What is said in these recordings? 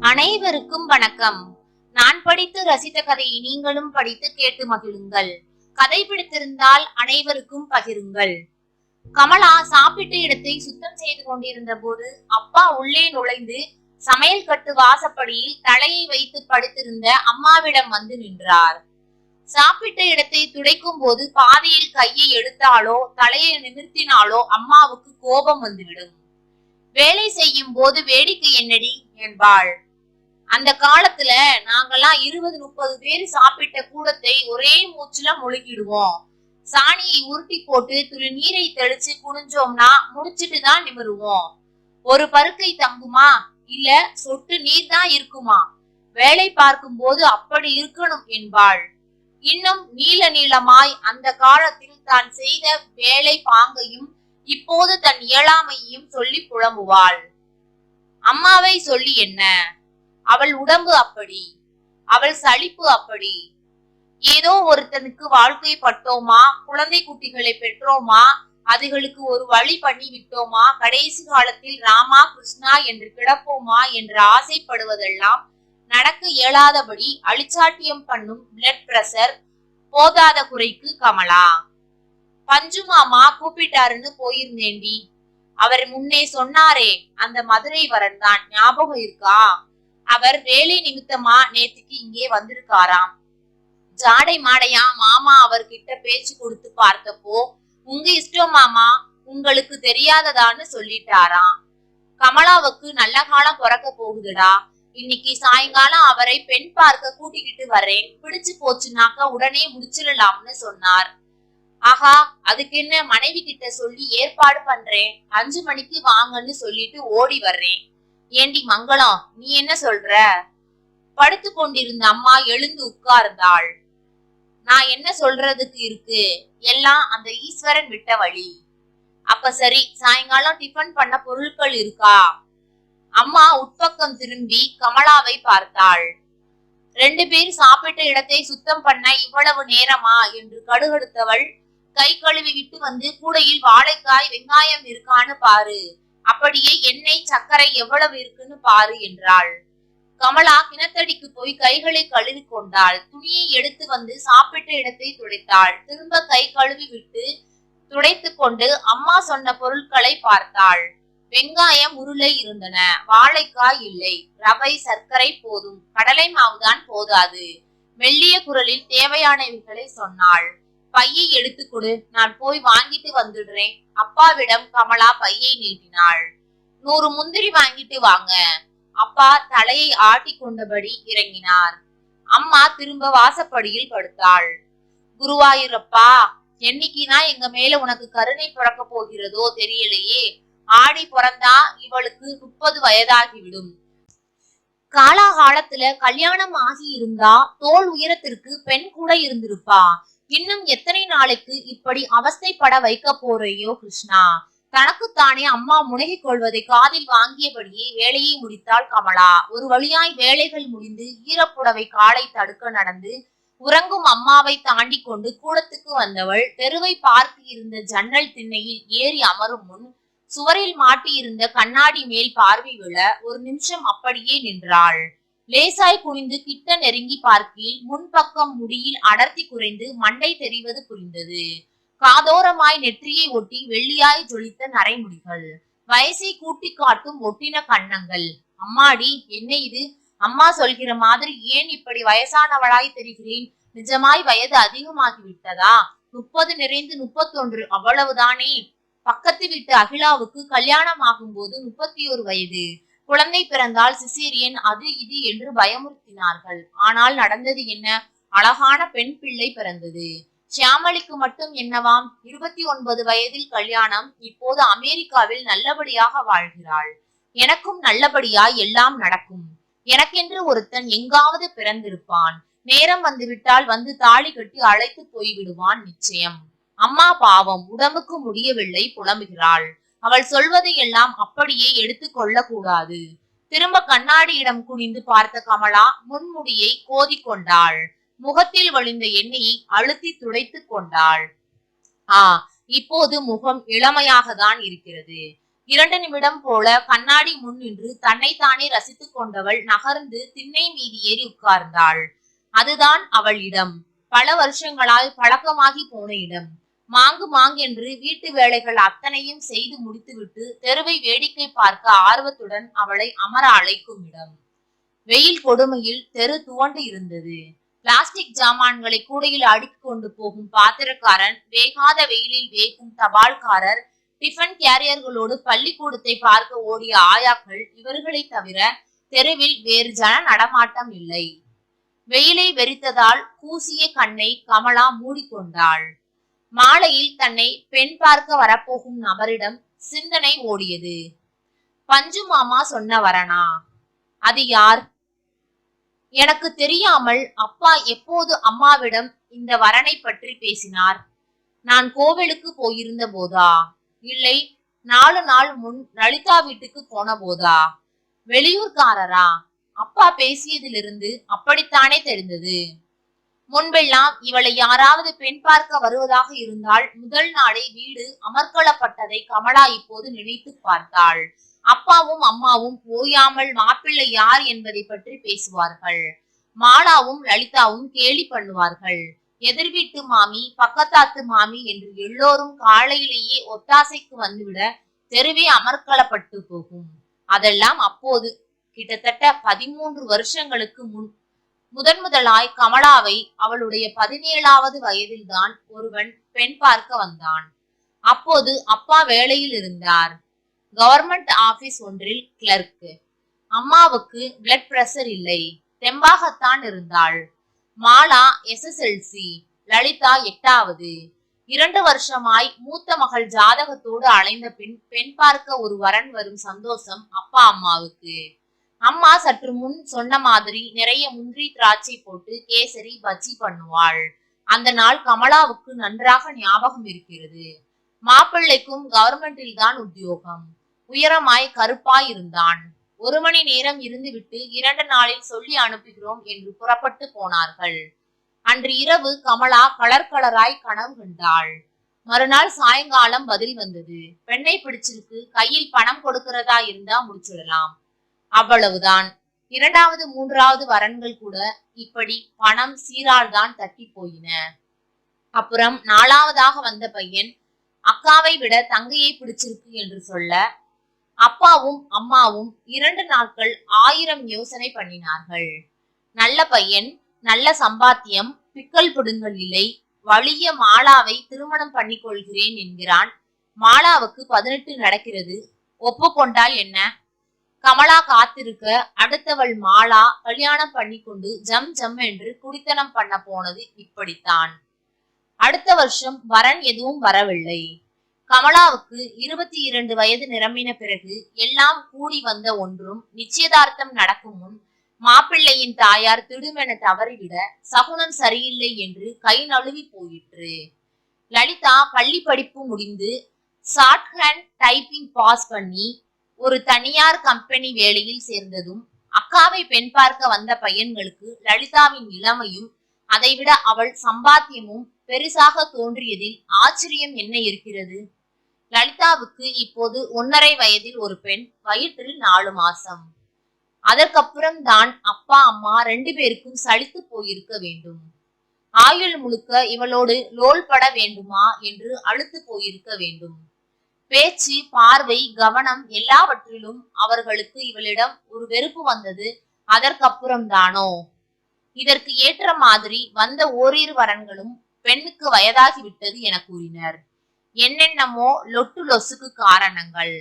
அனைவருக்கும் வணக்கம். நான் படித்து ரசித்த கதையை நீங்களும் படித்து கேட்டு மகிழுங்கள். கதை பிடித்திருந்தால் அனைவருக்கும் பகிருங்கள். கமலா சாப்பிட்ட இடத்தை சுத்தம் செய்து கொண்டிருந்த போது அப்பா உள்ளே நுழைந்து சமையல் கட்டு வாசப்படியில் தலையை வைத்து படுத்திருந்த அம்மாவிடம் வந்து நின்றார். சாப்பிட்ட இடத்தை துடைக்கும் போது பாதியில் கையை எடுத்தாலோ தலையை நிமிர்த்தினாலோ அம்மாவுக்கு கோபம் வந்துவிடும். வேலை செய்யும் போது வேடிக்கை என்னடி என்பாள். அந்த காலத்துல நாங்கெல்லாம் 20-30 பேர் சாப்பிட்ட கூடத்தை ஒரே மூச்சுல முழுகிடுவோம். சாணியை உருட்டி போட்டு துளி நீரை தெளிச்சு குனிஞ்சோம்னா முடிச்சிட்டு தான் நிமிருவோம். ஒரு பருக்கை தங்குமா, இல்ல சொட்டு நீர் தான் இருக்குமா? வேலை பார்க்கும் போது அப்படி இருக்கணும் என்பாள். இன்னும் நீள நீளமாய் அந்த காலத்தில் தான் செய்த வேலை பாங்கையும் இப்போது தன் இயலாமையையும் சொல்லி புலம்புவாள். அம்மாவை சொல்லி என்ன? அவள் உடம்பு அப்படி, அவள் சலிப்பு அப்படி. ஏதோ ஒருத்தனுக்கு வாழ்க்கை பட்டோமா, குழந்தை குட்டிகளை பெற்றோமா, அதுகளுக்கு ஒரு வழி பண்ணி விட்டோமா, கடைசி காலத்தில் ராமா கிருஷ்ணா என்று கிடப்போமா என்று ஆசைப்படுவதெல்லாம் நடக்க இயலாதபடி அழிச்சாட்டியம் பண்ணும் பிளட் பிரஷர் போதாத குறைக்கு கமலா. பஞ்சு மாமா கூப்பிட்டாருன்னு போயிருந்தேண்டி. அவர் முன்னே சொன்னாரே, அந்த மதுரை வரன் தான், ஞாபகம் இருக்கா? அவர் வேலை நிமித்தமா நேத்துக்கு இங்கே வந்திருக்காராம். ஜாடை மாடையா மாமா அவர்கிட்ட பேச்சு கொடுத்து பார்த்தப்போ, உங்க இஷ்டம் மாமா, உங்களுக்கு தெரியாததான்னு சொல்லிட்டாராம். கமலாவுக்கு நல்ல காலம் பிறக்க போகுதுடா. இன்னைக்கு சாயங்காலம் அவரை பெண் பார்க்க கூட்டிக்கிட்டு வரேன். பிடிச்சு போச்சுனாக்கா உடனே முடிச்சிடலாம்னு சொன்னார். ஆஹா, அதுக்கு என்ன, மனைவி கிட்ட சொல்லி ஏற்பாடு பண்றேன். 5 மணிக்கு வாங்கன்னு சொல்லிட்டு ஓடி வர்றேன். ஏண்டி மங்களம், நீ என்ன சொல்ற? படுத்து கொண்டிருந்த அம்மா எழுந்து உட்கார்ந்தாள். நான் என்ன சொல்றதுக்கு இருக்கு, எல்லாம் அந்த ஈஸ்வரன் விட்ட வழி. அப்ப சரி, சாயங்காலம் டிஃபன் பண்ண பொருட்கள் இருக்கா? அம்மா உட்பக்கம் திரும்பி கமலாவை பார்த்தாள். 2 பேர் சாப்பிட்ட இடத்தை சுத்தம் பண்ண இவ்வளவு நேரமா என்று கடுகடுத்தவள் கை கழுவி விட்டு வந்து கூடையில் வாழைக்காய் வெங்காயம் இருக்கான்னு பாரு, அப்படியே எண்ணெய் சர்க்கரை எவ்வளவு இருக்குன்னு பாரு என்றாள். கமலா கிணத்தடிக்கு போய் கைகளை கழுவி கொண்டாள். துணியை எடுத்து வந்து சாப்பிட்ட இடத்தை துடைத்தாள். திரும்ப கை கழுவி விட்டு துடைத்து கொண்டு அம்மா சொன்ன பொருட்களை பார்த்தாள். வெங்காயம் உருளை இருந்தன, வாழைக்காய் இல்லை, ரவை சர்க்கரை போதும், கடலை மாவுதான் போதாது. மெல்லிய குரலில் தேவையானவைகளை சொன்னாள். பையை எடுத்து கொடு, நான் போய் வாங்கிட்டு வந்துடுறேன். அப்பாவிடம் கமலா பையை நீட்டினாள். 100 முந்திரி வாங்கிட்டு வாங்க. அப்பா தலையை ஆட்டி கொண்டபடி இறங்கினார். அம்மா திரும்ப வாசப்படியில் படுத்தாள். குருவாயூரப்பா, என்னைக்குதான் எங்க மேல உனக்கு கருணை பிறக்க போகிறதோ தெரியலையே. ஆடி பிறந்தா இவளுக்கு 30 வயதாகிவிடும். காலாகாலத்துல கல்யாணம் ஆகி இருந்தா தோல் உயரத்திற்கு பெண் கூட இருந்திருப்பா. இன்னும் எத்தனை நாளைக்கு இப்படி அவஸ்தைப்பட வைக்க போறையோ கிருஷ்ணா. தனக்குத்தானே அம்மா முனகிக் கொள்வதை காதில் வாங்கியபடியே வேலையை முடித்தாள் கமலா. ஒரு வழியாய் வேலைகள் முடிந்து ஈரப்புடவை காலை தடுக்க நடந்து உறங்கும் அம்மாவை தாண்டி கொண்டு கூடத்துக்கு வந்தவள் தெருவை பார்த்து இருந்த ஜன்னல் திண்ணையில் ஏறி அமரும் முன் சுவரில் மாட்டி இருந்த கண்ணாடி மேல் பார்வை விழ ஒரு நிமிஷம் அப்படியே நின்றாள். லேசாய் குனிந்து கிட்ட நெருங்கி பார்க்கையில் முன்பக்கம் முடியில் அடர்த்தி குறைந்து மண்டை தெரிவது புரிந்தது. காதோரமாய் நெற்றியை ஒட்டி வெள்ளியாய் ஜொலித்த நரைமுடிகள், வயசை கூட்டி காட்டும் ஒட்டின கன்னங்கள். அம்மாடி, என்ன இது? அம்மா சொல்கிற மாதிரி ஏன் இப்படி வயசானவளாய் தெரிகிறேன்? நிஜமாய் வயது அதிகமாகி விட்டதா? 30 நிறைந்து 31, அவ்வளவுதானே. பக்கத்து வீட்டு அகிலாவுக்கு கல்யாணம் ஆகும் போது 31 வயது. குழந்தை பிறந்தால் சிசேரியன், அது இது என்று பயமுறுத்தினார்கள். ஆனால் நடந்தது என்ன? அழகான பெண் பிள்ளை பிறந்தது. ஷியாமளிக்கு மட்டும் என்னவாம், 29 வயதில் கல்யாணம். இப்போது அமெரிக்காவில் நல்லபடியாக வாழ்கிறாள். எனக்கும் நல்லபடியாய் எல்லாம் நடக்கும். எனக்கென்று ஒருத்தன் எங்காவது பிறந்திருப்பான். நேரம் வந்துவிட்டால் வந்து தாலி கட்டி அழைத்து போய்விடுவான் நிச்சயம். அம்மா பாவம், உடம்புக்கு முடியவில்லை, புலம்புகிறாள். அவள் சொல்வதை எல்லாம் அப்படியே எடுத்து கொள்ள கூடாது. திரும்ப கண்ணாடியிடம் குனிந்து பார்த்த கமலா முன்முடியை கோதி கொண்டாள். முகத்தில் வழிந்த எண்ணெயை அழுத்தி துடைத்து கொண்டாள். இப்போது முகம் இளமையாக தான் இருக்கிறது. 2 நிமிடம் போல கண்ணாடி முன் நின்று தன்னைத்தானே ரசித்துக் கொண்டவள் நகர்ந்து திண்ணை மீது ஏறி உட்கார்ந்தாள். அதுதான் அவள் இடம். பல வருஷங்களால் பழக்கமாகி போன இடம். மாங்கு மாங்கென்று வீட்டு வேலைகள் அத்தனையும் செய்து முடித்துவிட்டு தெருவை வேடிக்கை பார்க்க ஆர்வத்துடன் அவளை அமர அழைக்கும் இடம். வெயில் கொடுமையில் தெரு துவண்டு இருந்தது. பிளாஸ்டிக் ஜாமான்களை கூடையில் அடுக்கி கொண்டு போகும் பாத்திரக்காரன், வேகாத வெயிலில் வேகும் தபால்காரர், டிஃபன் கேரியர்களோடு பள்ளிக்கூடத்தை பார்க்க ஓடிய ஆயாக்கள், இவர்களை தவிர தெருவில் வேறு ஜன நடமாட்டம் இல்லை. வெயிலை வெறித்ததால் கூசிய கண்ணை கமலா மூடிக்கொண்டாள். மாலையில் தன்னை பெண் பார்க்க வரப்போகும் நபரிடம் சிந்தனை ஓடியது. பஞ்சு மாமா சொன்ன வரனா? அது யார்? எனக்கு தெரியாமல் அப்பா எப்போது அம்மாவிடம் இந்த வரனை பற்றி பேசினார்? நான் கோவிலுக்கு போயிருந்த போதா? இல்லை 4 நாள் முன் லலிதா வீட்டுக்கு போன போதா? வெளியூர்காரரா? அப்பா பேசியதிலிருந்து அப்படித்தானே தெரிந்தது. முன்பெல்லாம் இவளை யாராவது பெண் பார்க்க வருவதாக இருந்தால் முதல் நாளே வீடு அமர்க்களப்பட்டதை கமலா இப்போது நினைத்து பார்த்தாள். அப்பாவும் அம்மாவும் ஓயாமல் மாப்பிள்ளை யார் என்பதை பற்றி பேசுவார்கள். மாலாவும் லலிதாவும் கேலி பண்ணுவார்கள். எதிர் வீட்டு மாமி, பக்கத்தாத்து மாமி என்று எல்லோரும் காலையிலேயே ஒத்தாசைக்கு வந்துவிட தெருவே அமர்க்களப்பட்டு போகும். அதெல்லாம் அப்போது. கிட்டத்தட்ட 13 வருஷங்களுக்கு முன் முதலாய் கமலாவை அவளுடைய 17வது வயதில்தான் ஒருவன் பெண் பார்க்க வந்தான். அப்போது அப்பா வேலையில் இருந்தார். கவர்மெண்ட் ஆபீஸ் ஒன்றில் கிளர்க். அம்மாவுக்கு பிளட் பிரஷர் இல்லை, தெம்பாகத்தான் இருந்தாள். மாலா SSLC, லலிதா 8வது. 2 வருஷமாய் மூத்த மகள் ஜாதகத்தோடு அலைந்த பின் பெண் பார்க்க ஒரு வரன் வரும் சந்தோஷம் அப்பா அம்மாவுக்கு. அம்மா சற்று முன் சொன்ன மாதிரி நிறைய முந்திரி திராட்சை போட்டு கேசரி பஜ்ஜி பண்ணுவாள். அந்த நாள் கமலாவுக்கு நன்றாக ஞாபகம் இருக்கிறது. மாப்பிள்ளைக்கும் கவர்மெண்டில் தான் உத்தியோகம். உயரமாய் கருப்பாய் இருந்தான். 1 மணி நேரம் இருந்துவிட்டு 2 நாளில் சொல்லி அனுப்புகிறோம் என்று புறப்பட்டு போனார்கள். அன்று இரவு கமலா கலராய் கனவு கண்டாள். மறுநாள் சாயங்காலம் பதில் வந்தது. பெண்ணை பிடிச்சிருக்கு, கையில் பணம் கொடுக்கிறதா இருந்தா முடிச்சிடலாம். அவ்வளவுதான். 2வது 3வது வரன்கள் கூட இப்படி பணம் சீரால் தான் தட்டி போயின. அப்புறம் 4வதாக வந்த பையன் அக்காவை விட தங்கையை பிடிச்சிருக்கு என்று சொல்ல அப்பாவும் அம்மாவும் 2 நாட்கள் 1000 யோசனை பண்ணினார்கள். நல்ல பையன், நல்ல சம்பாத்தியம், பிக்கல் பிடுங்கல் இல்லை. வலிய மாலாவை திருமணம் பண்ணி கொள்கிறேன் என்கிறான். மாலாவுக்கு 18 நடக்கிறது. ஒப்புக்கொண்டால் என்ன? கமலா காத்திருக்க அடுத்தவள் மாலா கல்யாணம் பண்ணி கொண்டு ஜம் ஜம் என்று குடித்தனம் பண்ண போனது இப்படித்தான். அடுத்த வருஷம் வரன் எதுவும் வரவில்லை. கமலாவுக்கு 22 வயது நிரம்பின பிறகு எல்லாம் கூடி வந்த ஒன்றும் நிச்சயதார்த்தம் நடக்கும் முன் மாப்பிள்ளையின் தாயார் திடுமென தவறிவிட சகுனம் சரியில்லை என்று கை நழுவி போயிற்று. லலிதா பள்ளி படிப்பு முடிந்து ஷார்ட் ஹேண்ட் டைப்பிங் பாஸ் பண்ணி ஒரு தனியார் கம்பெனி வேலையில் சேர்ந்ததும் அக்காவை பெண் பார்க்க வந்த பையன்களுக்கு லலிதாவின் இளமையும் அதைவிட அவள் சம்பாத்தியமும் பெருசாக தோன்றியதில் ஆச்சரியம் என்ன இருக்கிறது? லலிதாவுக்கு இப்போது 1.5 வயதில் ஒரு பெண், வயிற்றில் 4 மாசம். அதற்கப்புறம் தான் அப்பா அம்மா 2 பேருக்கும் சலித்து போயிருக்க வேண்டும். ஆயுள் முழுக்க இவளோடு லோல் பட வேண்டுமா என்று அழுத்து போயிருக்க வேண்டும். பேச்சு, பார்வை, கவனம் எல்லாவற்றிலும் அவர்களுக்கு இவளிடம் ஒரு வெறுப்பு வந்தது அதற்கப்புறம் தானோ? இதற்கு ஏற்ற மாதிரி வந்த ஓரிரு வரன்களும் பெண்ணுக்கு வயதாகிவிட்டது என கூறினர். என்னென்னமோ லொட்டு லொசுக்கு காரணங்கள்.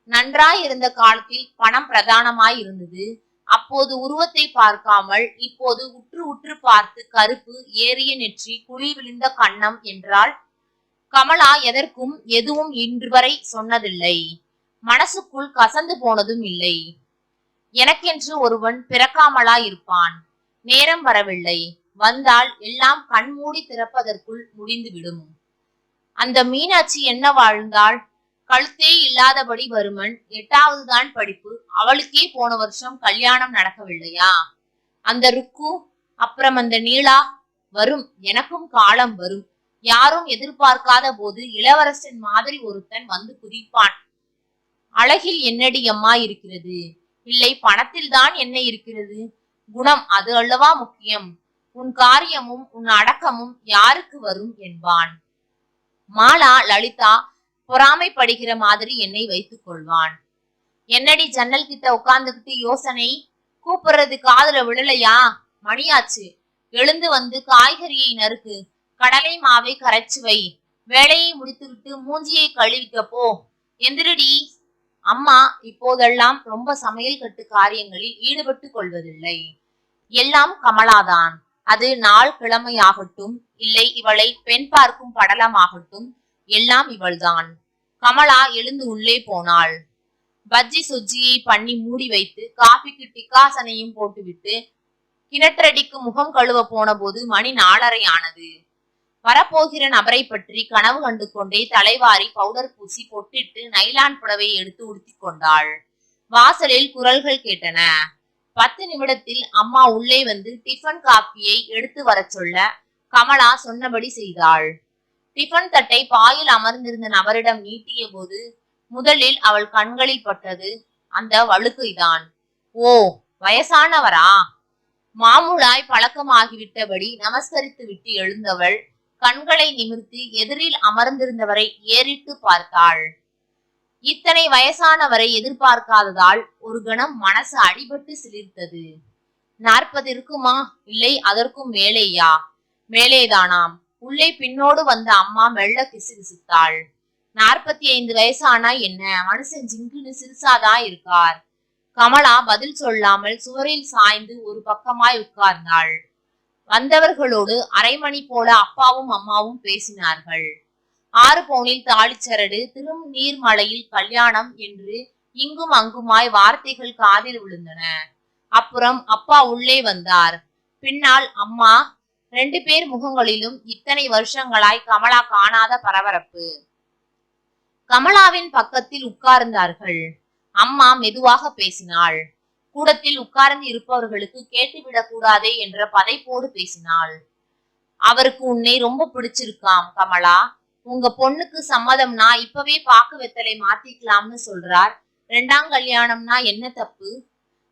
நன்றாயிருந்த காலத்தில் பணம் பிரதானமாய் இருந்தது. அப்போது உருவத்தை பார்க்காமல் இப்போது உற்று உற்று பார்த்து கருப்பு, ஏறிய நெற்றி, குழி விழுந்த கன்னம் என்றால் கமலா எதற்கும் எதுவும் இன்று வரை சொன்னதில்லை. மனசுக்குள் கசந்து போனதும் இல்லை. எனக்கென்று ஒருவன் பிறக்காமலா இருப்பான்? நேரம் வரவில்லை. வந்தால் எல்லாம் கண்மூடி திறப்பதற்குள் முடிந்துவிடும். அந்த மீனாட்சி என்ன வாழ்ந்தாள்? கழுத்தே இல்லாதபடி வருமன், 8வது தான் படிப்பு. அவளுக்கே போன வருஷம் கல்யாணம் நடக்கவில்லையா? அந்த ருக்கு, அப்புறம் அந்த நீலா. வரும், எனக்கும் காலம் வரும். யாரும் எதிர்பார்க்காத போது இளவரசன் மாதிரி ஒருத்தன் வந்து குதிப்பான். அழகில் என்னடி அம்மா இருக்கிறது? இல்லை பணத்தில் தான் என்ன இருக்கிறது? குணம் அது அல்லவா முக்கியம். உன் காரியமும் உன் அடக்கமும் யாருக்கு வரும் என்பான். மாலா லலிதா பொறாமைப்படுகிற மாதிரி என்னை வைத்துக் கொள்வான். என்னடி ஜன்னல் கிட்ட உட்கார்ந்துகிட்டு யோசனை? கூப்பிடுறது காதுல விழலையா? மணியாச்சு, எழுந்து வந்து காய்கறியை நறுக்கு, கடலை மாவை கரைச்சு வை, வேலையை முடித்துவிட்டு மூஞ்சியை கழுவிக்க போ, எந்திரடி. அம்மா இப்போதெல்லாம் ரொம்ப சமையல் கட்டு காரியங்களில் ஈடுபட்டு கொள்வதில்லை. எல்லாம் கமலாதான். அது நாள் கிழமையாகட்டும், இல்லை இவளை பெண் பார்க்கும் படலமாகட்டும், எல்லாம் இவள்தான். கமலா எழுந்து உள்ளே போனாள். பஜ்ஜி சொஜ்ஜியை பண்ணி மூடி வைத்து காபிக்கு டிக்காசனையும் போட்டுவிட்டு கிணற்றடிக்கு முகம் கழுவ போன போது மணி 4:30 ஆனது. வரப்போகிற நபரை பற்றி கனவு கண்டு கொண்டே தலைவாரி பவுடர் பூசி பொட்டிட்டு நைலான் புடவையை எடுத்து உடுத்தி கொண்டாள். வாசலில் குரல்கள் கேட்டன. 10 நிமிடத்தில் அம்மா உள்ளே வந்து டிஃபன் காப்பியை எடுத்து வர சொல்ல கமலா சொன்னபடி செய்தாள். டிஃபன் தட்டை பாயில் அமர்ந்திருந்த நபரிடம் நீட்டிய போது முதலில் அவள் கண்களில் பட்டது அந்த வழுக்கைதான். ஓ, வயசானவரா? மாமூலாய் பழக்கமாகிவிட்டபடி நமஸ்கரித்து விட்டு எழுந்தவள் கண்களை நிமிர்த்தி எதிரில் அமர்ந்திருந்தவரை ஏறிட்டு பார்த்தாள். இத்தனை வயசானவரை எதிர்பார்க்காததால் ஒரு கணம் மனசு அடிபட்டு சிலிர்த்தது. 40 இருக்குமா, இல்லை அதற்கும் மேலேயா? மேலேதானாம். உள்ளே பின்னோடு வந்த அம்மா மெல்ல கிசுகிசுத்தாள். 45 வயசானா என்ன, மனுஷன் ஜிங்குன்னு சிறுசாதான் இருக்கார். கமலா பதில் சொல்லாமல் சுவரில் சாய்ந்து ஒரு பக்கமாய் உட்கார்ந்தாள். வந்தவர்களோடு அரை மணி போல அப்பாவும் அம்மாவும் பேசினார்கள். 6 பவுனில் தாளிச்சரடு, திரும் நீர்மலையில் கல்யாணம் என்று இங்கும் அங்குமாய் வார்த்தைகள் காதில் விழுந்தன. அப்புறம் அப்பா உள்ளே வந்தார். பின்னால் அம்மா. 2 பேர் முகங்களிலும் இத்தனை வருஷங்களாய் கமலா காணாத பரபரப்பு. கமலாவின் பக்கத்தில் உட்கார்ந்தார்கள். அம்மா மெதுவாக பேசினாள். கூடத்தில் உட்கார்ந்து இருப்பவர்களுக்கு கேட்டுவிடக் கூடாதே என்ற பதைப்போடு பேசினாள். அவருக்கு உன்னை ரொம்ப பிடிச்சிருக்காம் கமலா. உங்க பொண்ணுக்கு சம்மதம்னா இப்பவே பாக்கு வெத்தலை மாத்திக்கலாம்னு சொல்றார். 2ஆம் கல்யாணம்னா என்ன தப்பு?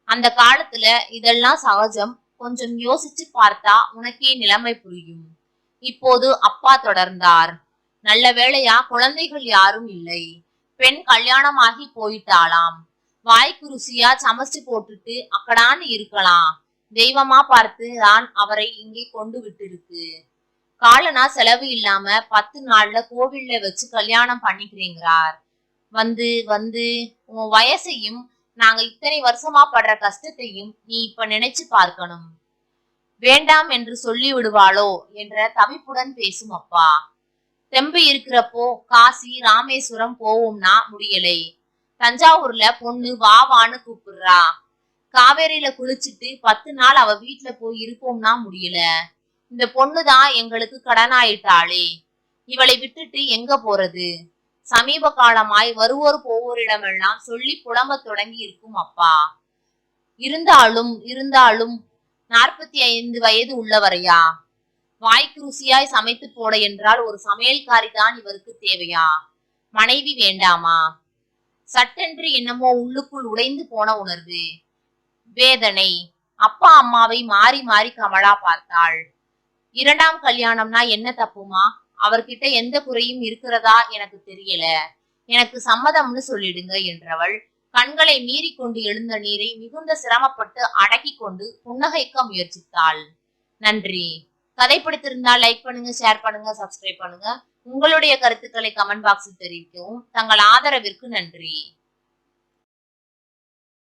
அந்த காலத்துல இதெல்லாம் சகஜம். கொஞ்சம் யோசிச்சு பார்த்தா உனக்கே நிலைமை புரியும். இப்போது அப்பா தொடர்ந்தார். நல்ல வேளையா குழந்தைகள் யாரும் இல்லை. பெண் கல்யாணமாகி போயிட்டாளாம். வாய்க்கு ருசியா சமைச்சு போட்டுட்டு அக்கடான்னு இருக்கலாம். தெய்வமா பார்த்து தான் அவரை இங்கே கொண்டு விட்டுருக்கு. காலனா செலவு இல்லாம 10 நாள்ல கோவில்ல வச்சு கல்யாணம் பண்ணிக்கிறீங்கிறார். வந்து வந்து உன் வயசையும் நாங்க இத்தனை வருஷமா படுற கஷ்டத்தையும் நீ இப்ப நினைச்சு பார்க்கணும். வேண்டாம் என்று சொல்லி விடுவாளோ என்ற தவிப்புடன் பேசும் அப்பா. தெம்பு இருக்கிறப்போ காசி ராமேஸ்வரம் போவோம்னா முடியலை. தஞ்சாவூர்ல பொண்ணு வாவான்னு கூப்பிடுறா. காவேரியில குளிச்சுட்டு 10 நாள் அவ வீட்டுல போய் இருப்போம்னா முடியல. இந்த பொண்ணுதான் எங்களுக்கு கடனாயிட்டாளே. இவளை விட்டுட்டு எங்க போறது? சமீப காலமாய் வருவோர் போவோரிடமெல்லாம் சொல்லி புலம்ப தொடங்கி இருக்கும் அப்பா. இருந்தாலும் 45 வயது உள்ளவரையா? வாய்க்கு ருசியாய் சமைத்து போட என்றால் ஒரு சமையல்காரி தான் இவருக்கு தேவையா? மனைவி வேண்டாமா? சட்டென்று என்னமோ உள்ளுக்குள் உடைந்து போன உணர்வு, வேதனை. அப்பா அம்மாவை மாறி மாறி கமலா பார்த்தாள். 2ஆம் கல்யாணம்னா என்ன தப்புமா? அவர்கிட்ட எந்த குறையும் இருக்கிறதா எனக்கு தெரியல. எனக்கு சம்மதம்னு சொல்லிடுங்க என்றவள் கண்களை மீறி கொண்டு எழுந்த நீரை மிகுந்த சிரமப்பட்டு அடக்கி கொண்டு புன்னகைக்க முயற்சித்தாள். நன்றி. கதை பிடித்திருந்தால் லைக் பண்ணுங்க, ஷேர் பண்ணுங்க, சப்ஸ்கிரைப் பண்ணுங்க. உங்களுடைய கருத்துக்களை கமெண்ட் பாக்ஸில் தெரிவிக்கவும். தங்கள் ஆதரவிற்கு நன்றி.